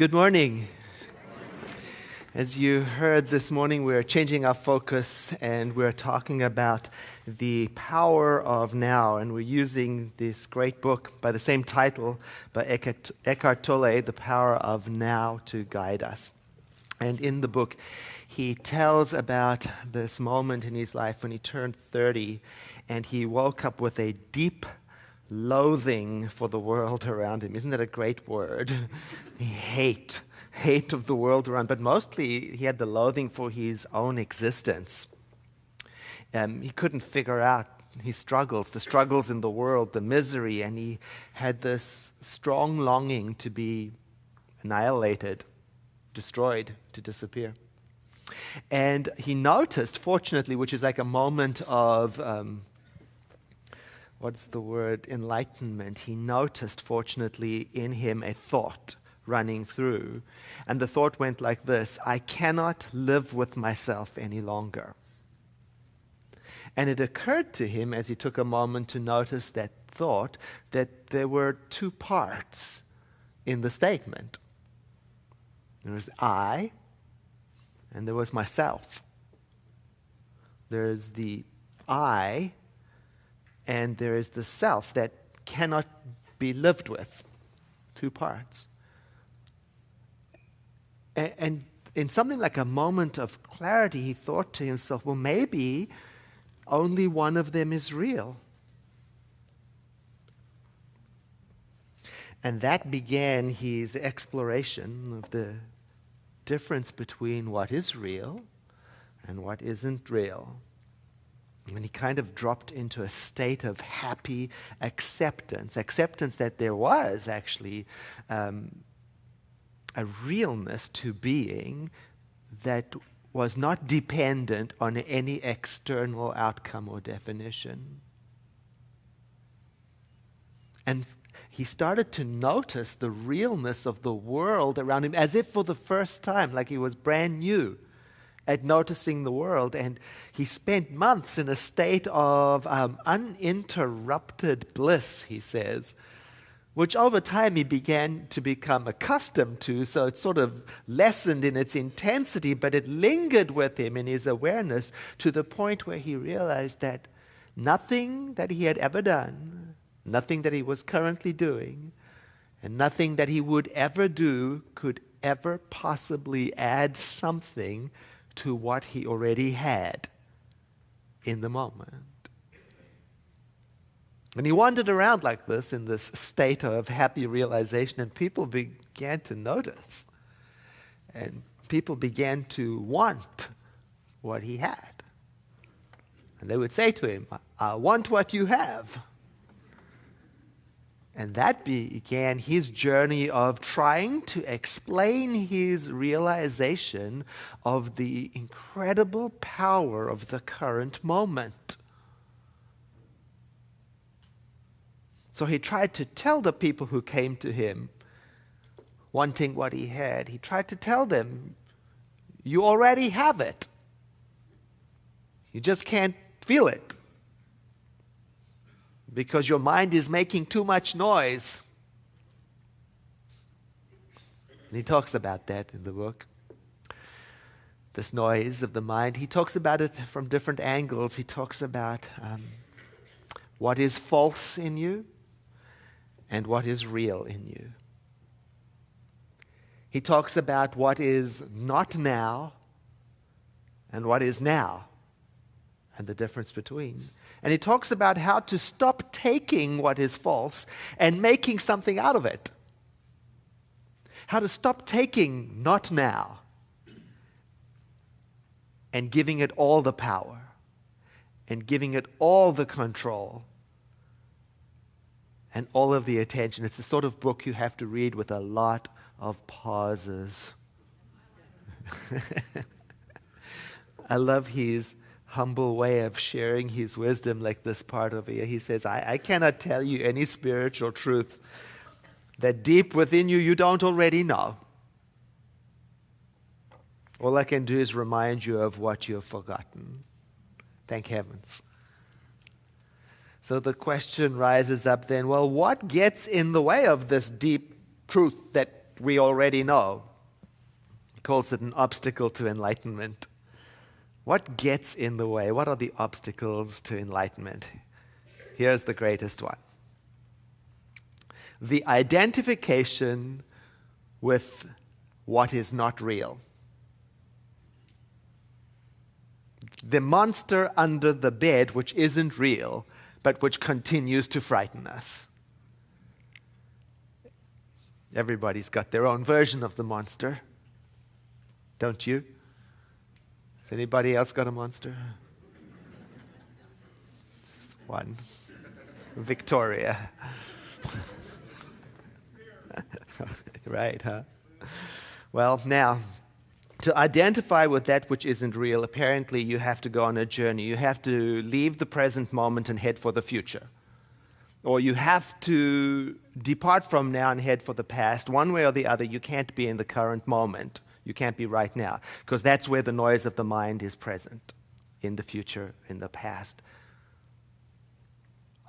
Good morning. As you heard this morning, we're changing our focus and we're talking about the power of now. And we're using this great book by the same title by Eckhart Tolle, The Power of Now, to guide us. And in the book, he tells about this moment in his life when he turned 30 and he woke up with a deep loathing for the world around him. Isn't that a great word? Hate of the world around, but mostly he had the loathing for his own existence. He couldn't figure out his struggles, the struggles in the world, the misery, and he had this strong longing to be annihilated, destroyed, to disappear. And he noticed, fortunately, which is like a moment of Enlightenment. He noticed, fortunately, in him a thought running through. And the thought went like this: I cannot live with myself any longer. And it occurred to him, as he took a moment to notice that thought, that there were two parts in the statement. There was I, and there was myself. There's the I, and there is the self that cannot be lived with. Two parts. And in something like a moment of clarity, he thought to himself, well, maybe only one of them is real. And that began his exploration of the difference between what is real and what isn't real. And he kind of dropped into a state of happy acceptance that there was actually a realness to being that was not dependent on any external outcome or definition. And he started to notice the realness of the world around him as if for the first time, like he was brand new at noticing the world. And he spent months in a state of uninterrupted bliss, he says, which over time he began to become accustomed to, so it sort of lessened in its intensity, but it lingered with him in his awareness to the point where he realized that nothing that he had ever done, nothing that he was currently doing, and nothing that he would ever do could ever possibly add something to what he already had in the moment. And he wandered around like this in this state of happy realization, and people began to notice. And people began to want what he had. And they would say to him, I want what you have. And that began his journey of trying to explain his realization of the incredible power of the current moment. So he tried to tell the people who came to him, wanting what he had, he tried to tell them, you already have it. You just can't feel it. Because your mind is making too much noise. And he talks about that in the book. This noise of the mind. He talks about it from different angles. He talks about what is false in you and what is real in you. He talks about what is not now and what is now and the difference between. And he talks about how to stop taking what is false and making something out of it. How to stop taking not now and giving it all the power and giving it all the control and all of the attention. It's the sort of book you have to read with a lot of pauses. I love his humble way of sharing his wisdom, like this part over here. He says, I cannot tell you any spiritual truth that deep within you you don't already know. All I can do is remind you of what you have forgotten. Thank heavens. So the question rises up then, well, what gets in the way of this deep truth that we already know. He calls it an obstacle to enlightenment. What gets in the way? What are the obstacles to enlightenment? Here's the greatest one. The identification with what is not real. The monster under the bed which isn't real, but which continues to frighten us. Everybody's got their own version of the monster. Don't you? Has anybody else got a monster? Just one. Victoria. Right, huh? Well, now, to identify with that which isn't real, apparently you have to go on a journey. You have to leave the present moment and head for the future. Or you have to depart from now and head for the past. One way or the other, you can't be in the current moment. You can't be right now, because that's where the noise of the mind is present, in the future, in the past.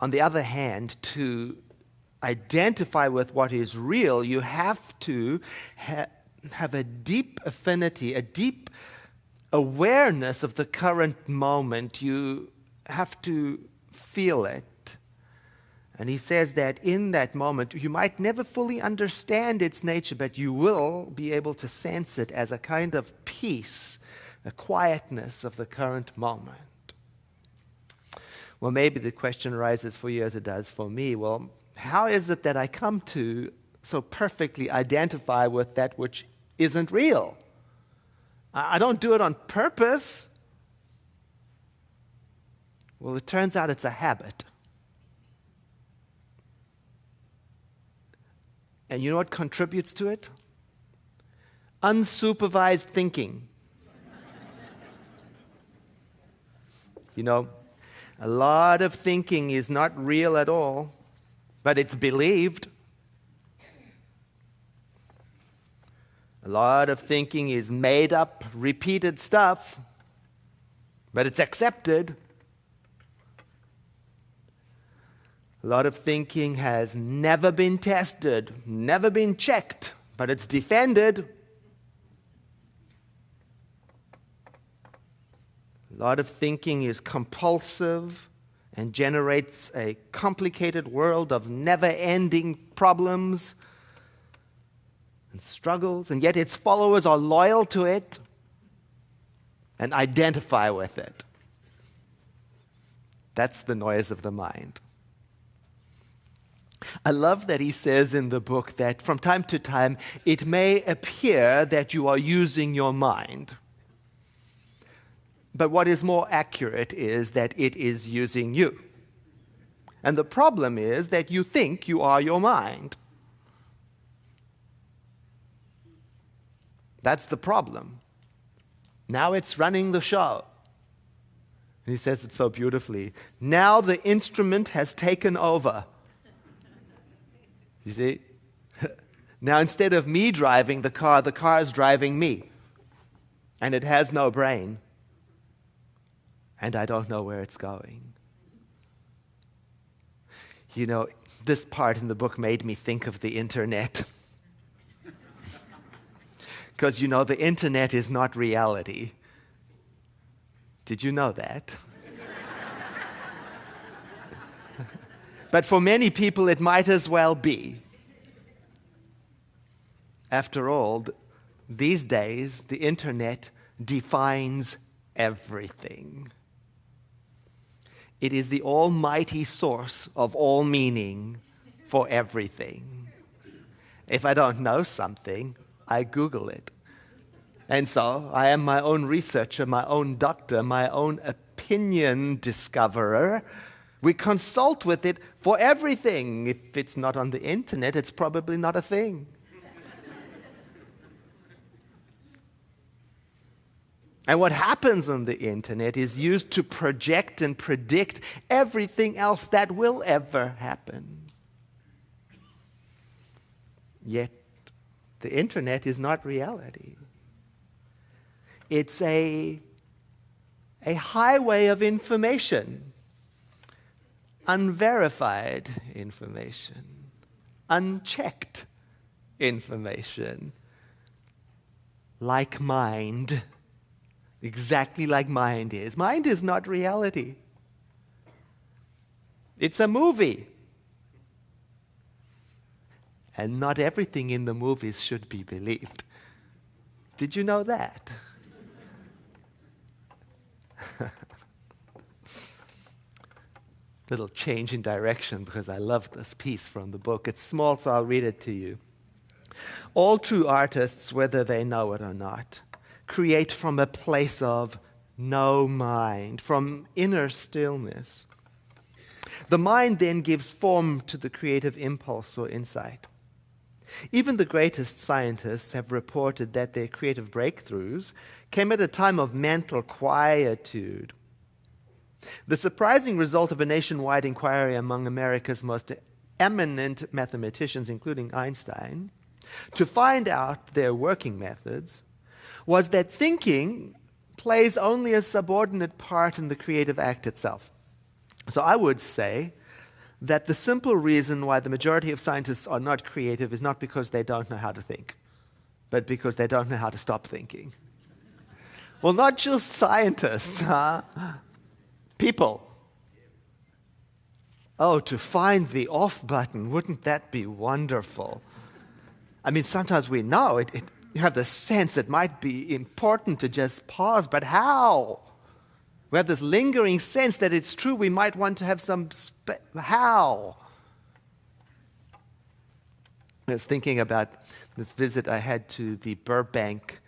On the other hand, to identify with what is real, you have to have a deep affinity, a deep awareness of the current moment. You have to feel it. And he says that in that moment, you might never fully understand its nature, but you will be able to sense it as a kind of peace, a quietness of the current moment. Well, maybe the question arises for you as it does for me. Well, how is it that I come to so perfectly identify with that which isn't real? I don't do it on purpose. Well, it turns out it's a habit. And you know what contributes to it? Unsupervised thinking. You know, a lot of thinking is not real at all, but it's believed. A lot of thinking is made up, repeated stuff, but it's accepted. A lot of thinking has never been tested, never been checked, but it's defended. A lot of thinking is compulsive and generates a complicated world of never-ending problems and struggles, and yet its followers are loyal to it and identify with it. That's the noise of the mind. I love that he says in the book that from time to time it may appear that you are using your mind. But what is more accurate is that it is using you. And the problem is that you think you are your mind. That's the problem. Now it's running the show. And he says it so beautifully. Now the instrument has taken over. You see? Now instead of me driving the car is driving me. And it has no brain. And I don't know where it's going. You know, this part in the book made me think of the internet. Because, you know, the internet is not reality. Did you know that? But for many people, it might as well be. After all, these days, the internet defines everything. It is the almighty source of all meaning for everything. If I don't know something, I Google it. And so I am my own researcher, my own doctor, my own opinion discoverer. We consult with it for everything. If it's not on the internet, it's probably not a thing. And what happens on the internet is used to project and predict everything else that will ever happen. Yet, the internet is not reality. It's a highway of information. Unverified information, unchecked information. Like mind. Exactly like mind is. Mind is not reality. It's a movie. And not everything in the movies should be believed. Did you know that? Little change in direction because I love this piece from the book. It's small, so I'll read it to you. All true artists, whether they know it or not, create from a place of no mind, from inner stillness. The mind then gives form to the creative impulse or insight. Even the greatest scientists have reported that their creative breakthroughs came at a time of mental quietude. The surprising result of a nationwide inquiry among America's most eminent mathematicians, including Einstein, to find out their working methods, was that thinking plays only a subordinate part in the creative act itself. So I would say that the simple reason why the majority of scientists are not creative is not because they don't know how to think, but because they don't know how to stop thinking. Well, not just scientists, huh? People. Oh, to find the off button, wouldn't that be wonderful? I mean, sometimes we know you have the sense it might be important to just pause, but how? We have this lingering sense that it's true. We might want to have how? I was thinking about this visit I had to the Burbank,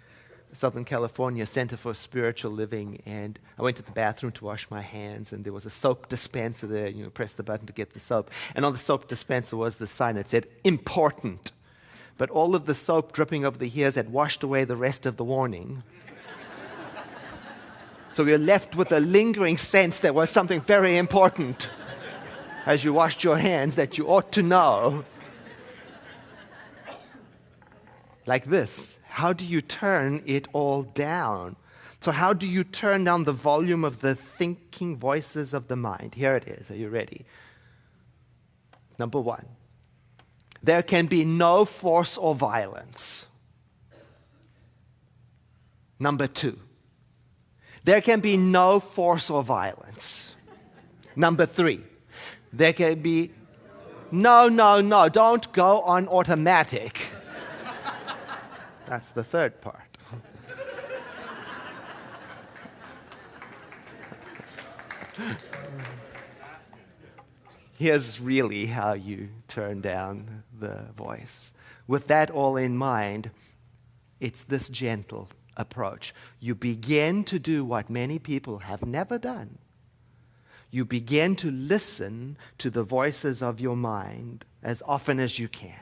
Southern California Center for Spiritual Living, and I went to the bathroom to wash my hands, and there was a soap dispenser there. You press the button to get the soap. And on the soap dispenser was the sign that said, important. But all of the soap dripping over the ears had washed away the rest of the warning. So you're left with a lingering sense there was something very important as you washed your hands that you ought to know. Like this. How do you turn it all down? So how do you turn down the volume of the thinking voices of the mind? Here it is. Are you ready? Number one. There can be no force or violence. Number two. There can be no force or violence. Number three. There can be no, don't go on automatic. That's the third part. Here's really how you turn down the voice. With that all in mind, it's this gentle approach. You begin to do what many people have never done. You begin to listen to the voices of your mind as often as you can.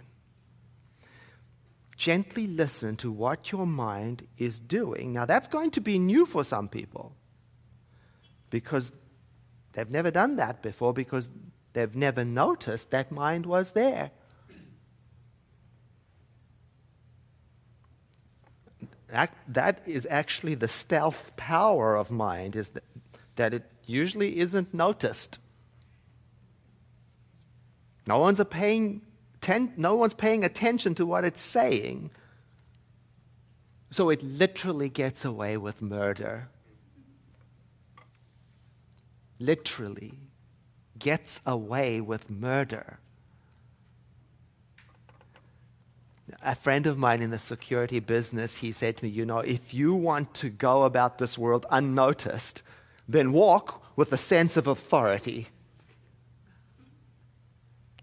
Gently listen to what your mind is doing. Now, that's going to be new for some people because they've never done that before, because they've never noticed that mind was there. That is actually the stealth power of mind, is that it usually isn't noticed. No one's paying attention to what it's saying. So it literally gets away with murder. Literally gets away with murder. A friend of mine in the security business, he said to me, if you want to go about this world unnoticed, then walk with a sense of authority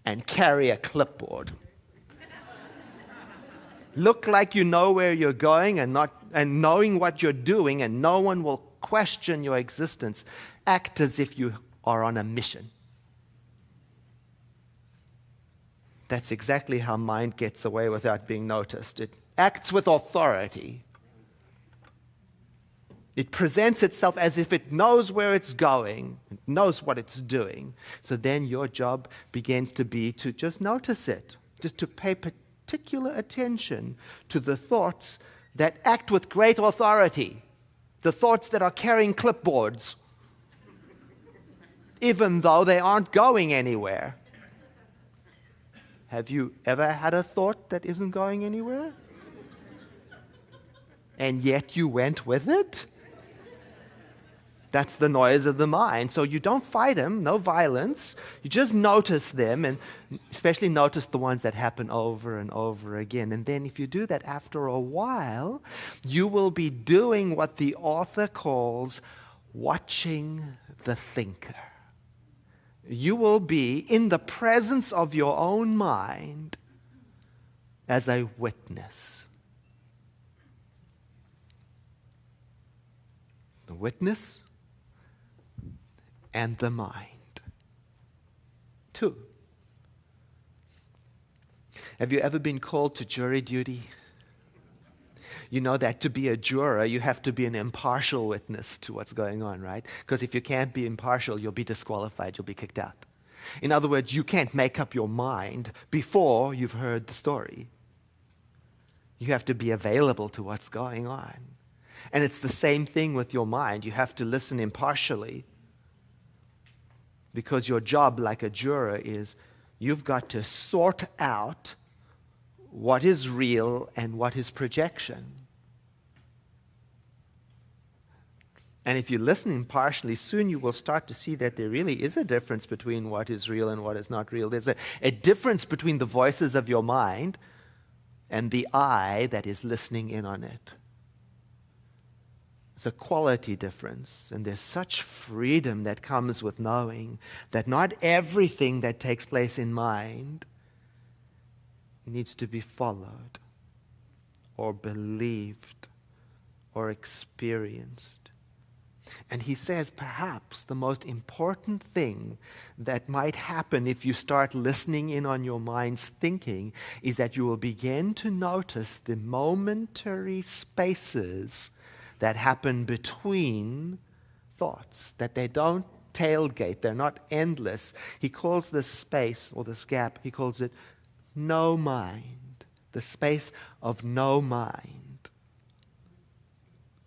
and carry a clipboard. Look like you know where you're going and knowing what you're doing, and no one will question your existence. Act as if you are on a mission. That's exactly how mind gets away without being noticed. It acts with authority. It presents itself as if it knows where it's going, it knows what it's doing. So then your job begins to be to just notice it, just to pay particular attention to the thoughts that act with great authority, the thoughts that are carrying clipboards, even though they aren't going anywhere. Have you ever had a thought that isn't going anywhere? And yet you went with it? That's the noise of the mind. So you don't fight them, no violence. You just notice them, and especially notice the ones that happen over and over again. And then if you do that after a while, you will be doing what the author calls watching the thinker. You will be in the presence of your own mind as a witness. The witness and the mind. 2. Have you ever been called to jury duty? You know that to be a juror, you have to be an impartial witness to what's going on, right? Because if you can't be impartial, you'll be disqualified, you'll be kicked out. In other words, you can't make up your mind before you've heard the story. You have to be available to what's going on. And it's the same thing with your mind. You have to listen impartially, because your job, like a juror, is you've got to sort out what is real and what is projection. And if you listen impartially, soon you will start to see that there really is a difference between what is real and what is not real. There's a difference between the voices of your mind and the I that is listening in on it. It's a quality difference, and there's such freedom that comes with knowing that not everything that takes place in mind needs to be followed or believed or experienced. And he says perhaps the most important thing that might happen if you start listening in on your mind's thinking is that you will begin to notice the momentary spaces that happen between thoughts, that they don't tailgate, they're not endless. He calls this space, or this gap, he calls it no mind, the space of no mind.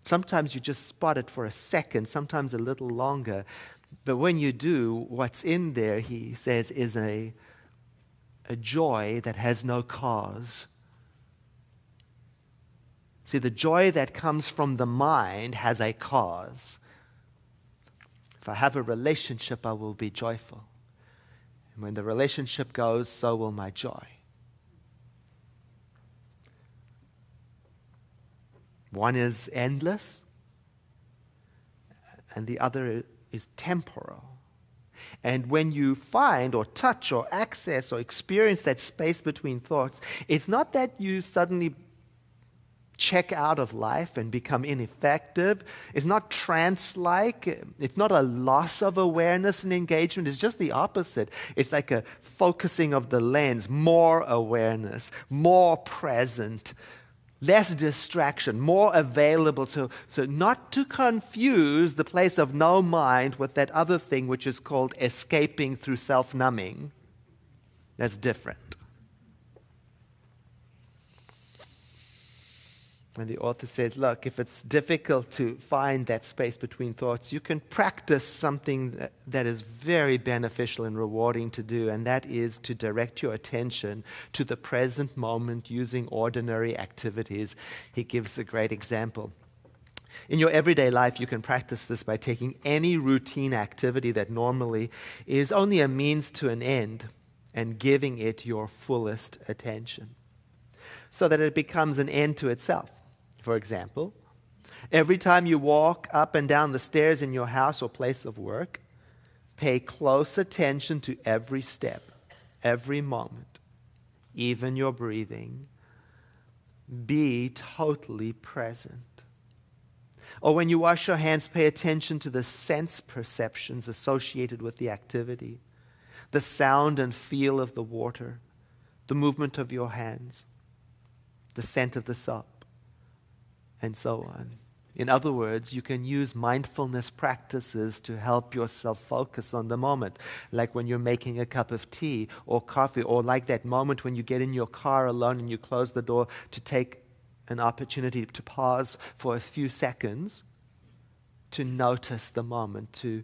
Sometimes you just spot it for a second, sometimes a little longer, but when you do, what's in there, he says, is a joy that has no cause. See, the joy that comes from the mind has a cause. If I have a relationship, I will be joyful. And when the relationship goes, so will my joy. One is endless, and the other is temporal. And when you find or touch or access or experience that space between thoughts, it's not that you suddenly check out of life and become ineffective. It's not trance-like. It's not a loss of awareness and engagement. It's just the opposite. It's like a focusing of the lens, more awareness, more present, less distraction, more available. So not to confuse the place of no mind with that other thing which is called escaping through self-numbing. That's different. And the author says, look, if it's difficult to find that space between thoughts, you can practice something that is very beneficial and rewarding to do, and that is to direct your attention to the present moment using ordinary activities. He gives a great example. In your everyday life, you can practice this by taking any routine activity that normally is only a means to an end and giving it your fullest attention so that it becomes an end to itself. For example, every time you walk up and down the stairs in your house or place of work, pay close attention to every step, every moment, even your breathing. Be totally present. Or when you wash your hands, pay attention to the sense perceptions associated with the activity, the sound and feel of the water, the movement of your hands, the scent of the soap, and so on. In other words, you can use mindfulness practices to help yourself focus on the moment, like when you're making a cup of tea or coffee, or like that moment when you get in your car alone and you close the door to take an opportunity to pause for a few seconds to notice the moment, to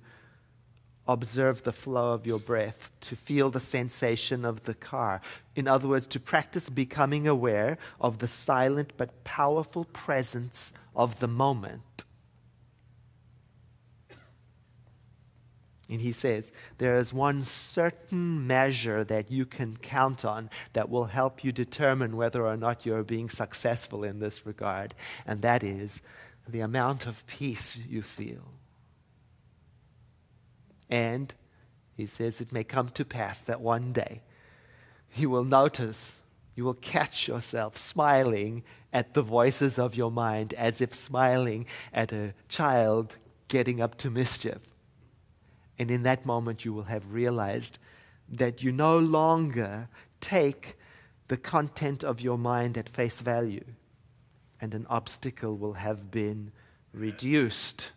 observe the flow of your breath, to feel the sensation of the car. In other words, to practice becoming aware of the silent but powerful presence of the moment. And he says, there is one certain measure that you can count on that will help you determine whether or not you're being successful in this regard, and that is the amount of peace you feel. And he says it may come to pass that one day you will notice, you will catch yourself smiling at the voices of your mind as if smiling at a child getting up to mischief. And in that moment you will have realized that you no longer take the content of your mind at face value, and an obstacle will have been reduced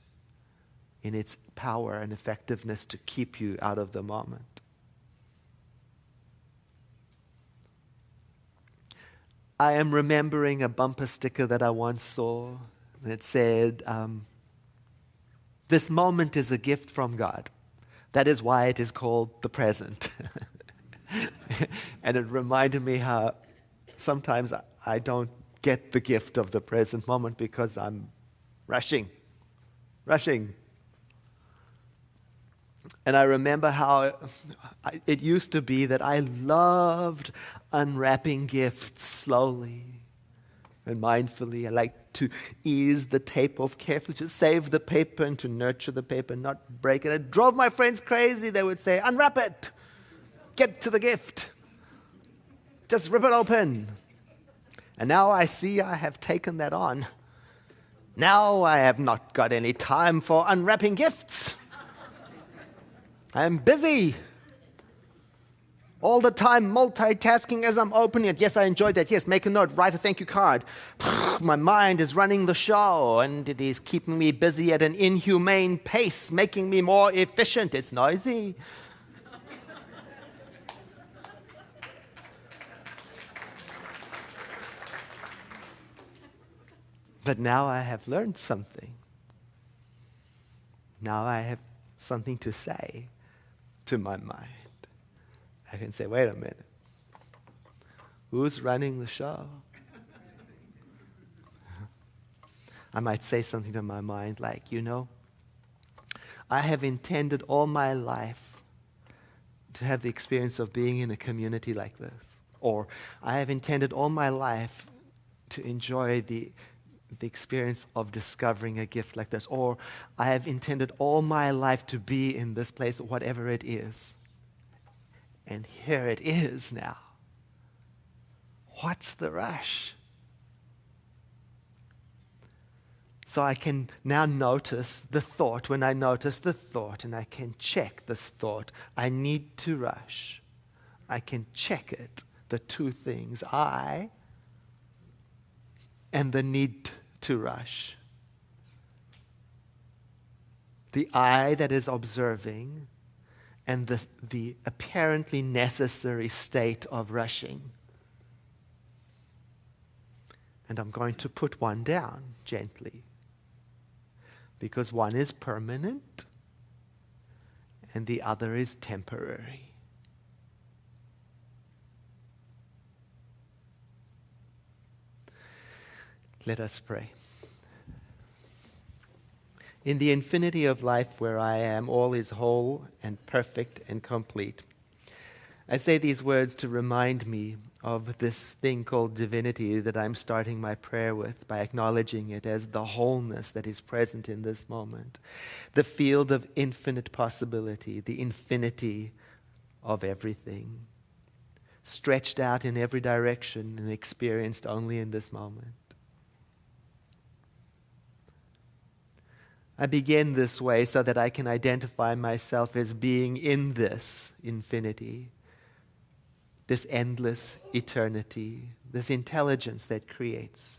in its power and effectiveness to keep you out of the moment. I am remembering a bumper sticker that I once saw that said, this moment is a gift from God. That is why it is called the present. And it reminded me how sometimes I don't get the gift of the present moment because I'm rushing. And I remember how it used to be that I loved unwrapping gifts slowly and mindfully. I like to ease the tape off carefully, to save the paper and to nurture the paper, not break it. It drove my friends crazy. They would say, unwrap it. Get to the gift. Just rip it open. And now I see I have taken that on. Now I have not got any time for unwrapping gifts. I am busy. All the time multitasking as I'm opening it. Yes, I enjoyed that. Yes, make a note, write a thank you card. My mind is running the show, and it is keeping me busy at an inhumane pace, making me more efficient. It's noisy. But now I have learned something. Now I have something to say to my mind. I can say, wait a minute. Who's running the show? I might say something to my mind like, I have intended all my life to have the experience of being in a community like this. Or I have intended all my life to enjoy the experience of discovering a gift like this. Or I have intended all my life to be in this place, whatever it is. And here it is now. What's the rush? So I can now notice the thought. When I notice the thought and I can check this thought, I need to rush. I can check it. The two things, I and the need to rush. The I that is observing and the apparently necessary state of rushing. And I'm going to put one down gently, because one is permanent and the other is temporary. Let us pray. In the infinity of life where I am, all is whole and perfect and complete. I say these words to remind me of this thing called divinity that I'm starting my prayer with by acknowledging it as the wholeness that is present in this moment. The field of infinite possibility, the infinity of everything, stretched out in every direction and experienced only in this moment. I begin this way so that I can identify myself as being in this infinity, this endless eternity, this intelligence that creates.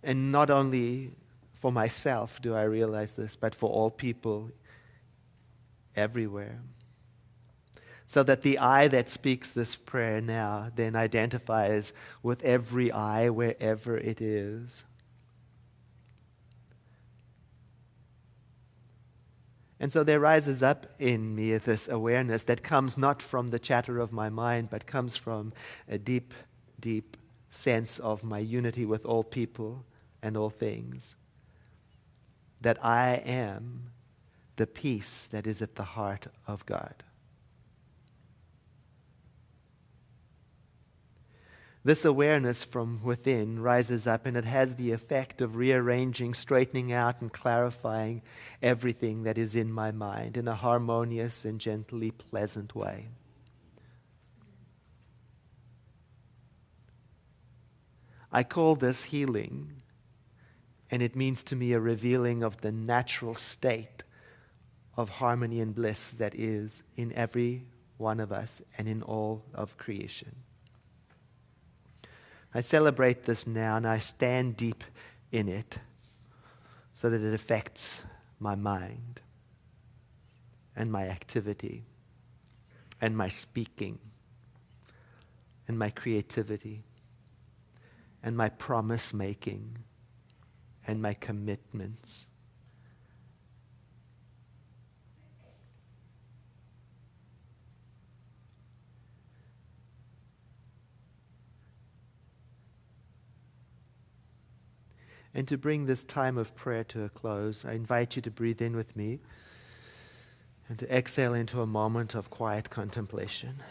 And not only for myself do I realize this, but for all people everywhere. So that the I that speaks this prayer now then identifies with every I wherever it is. And so there rises up in me this awareness that comes not from the chatter of my mind, but comes from a deep, deep sense of my unity with all people and all things. That I am the peace that is at the heart of God. This awareness from within rises up, and it has the effect of rearranging, straightening out, and clarifying everything that is in my mind in a harmonious and gently pleasant way. I call this healing, and it means to me a revealing of the natural state of harmony and bliss that is in every one of us and in all of creation. I celebrate this now, and I stand deep in it so that it affects my mind and my activity and my speaking and my creativity and my promise making and my commitments. And to bring this time of prayer to a close, I invite you to breathe in with me and to exhale into a moment of quiet contemplation.